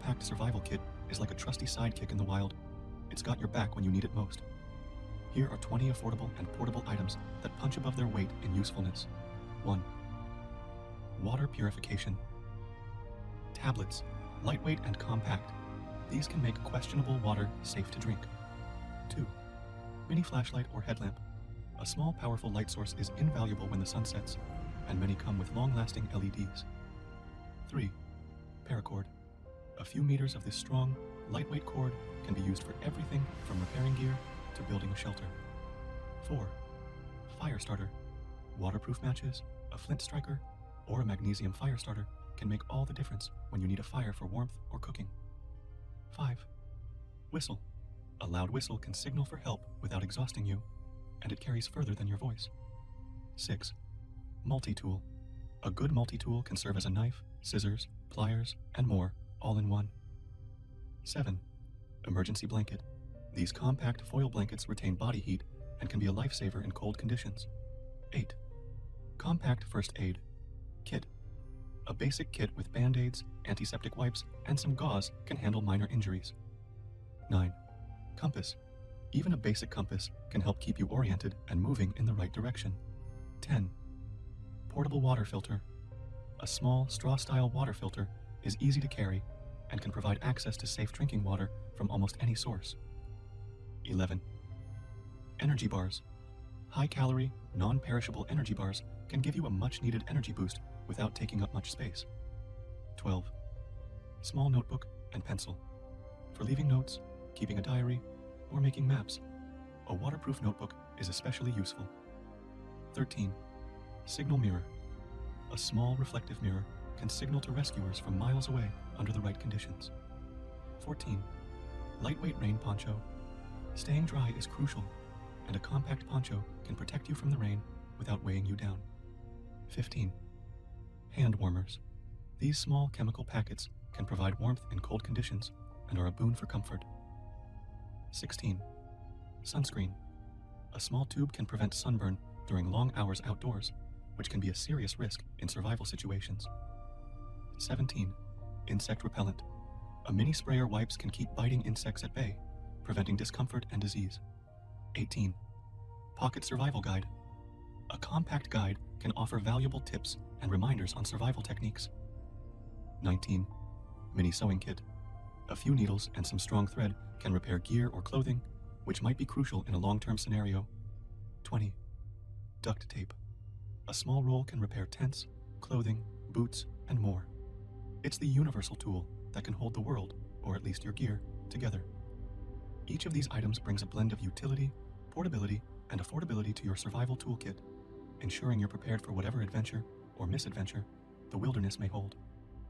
compact survival kit is like a trusty sidekick in the wild. It's got your back when you need it most. Here are 20 affordable and portable items that punch above their weight in usefulness. 1. Water purification. Tablets, lightweight and compact. These can make questionable water safe to drink. 2. Mini flashlight or headlamp. A small, powerful light source is invaluable when the sun sets, and many come with long-lasting LEDs. 3. Paracord. A few meters of this strong, lightweight cord can be used for everything from repairing gear to building a shelter. 4. Fire starter. Waterproof matches, a flint striker, or a magnesium fire starter can make all the difference when you need a fire for warmth or cooking. 5. Whistle. A loud whistle can signal for help without exhausting you, and it carries further than your voice. 6. Multi-tool. A good multi-tool can serve as a knife, scissors, pliers, and more, all in one. 7. Emergency blanket. These compact foil blankets retain body heat and can be a lifesaver in cold conditions. 8. Compact first aid. Kit. A basic kit with band-aids, antiseptic wipes, and some gauze can handle minor injuries. 9. Compass. Even a basic compass can help keep you oriented and moving in the right direction. 10. Portable water filter. A small, straw-style water filter is easy to carry and can provide access to safe drinking water from almost any source. 11. Energy bars. High-calorie, non-perishable energy bars can give you a much-needed energy boost without taking up much space. 12. Small notebook and pencil. For leaving notes, keeping a diary, or making maps, a waterproof notebook is especially useful. 13. Signal mirror. A small reflective mirror can signal to rescuers from miles away under the right conditions. 14. Lightweight rain poncho. Staying dry is crucial, and a compact poncho can protect you from the rain without weighing you down. 15. Hand warmers. These small chemical packets can provide warmth in cold conditions and are a boon for comfort. 16. Sunscreen. A small tube can prevent sunburn during long hours outdoors, which can be a serious risk in survival situations. 17. Insect repellent. A mini sprayer wipes can keep biting insects at bay, preventing discomfort and disease. 18. Pocket survival guide. A compact guide can offer valuable tips and reminders on survival techniques. 19. Mini sewing kit. A few needles and some strong thread can repair gear or clothing, which might be crucial in a long-term scenario. 20. Duct tape. A small roll can repair tents, clothing, boots, and more. It's the universal tool that can hold the world, or at least your gear, together. Each of these items brings a blend of utility, portability, and affordability to your survival toolkit, ensuring you're prepared for whatever adventure or misadventure the wilderness may hold.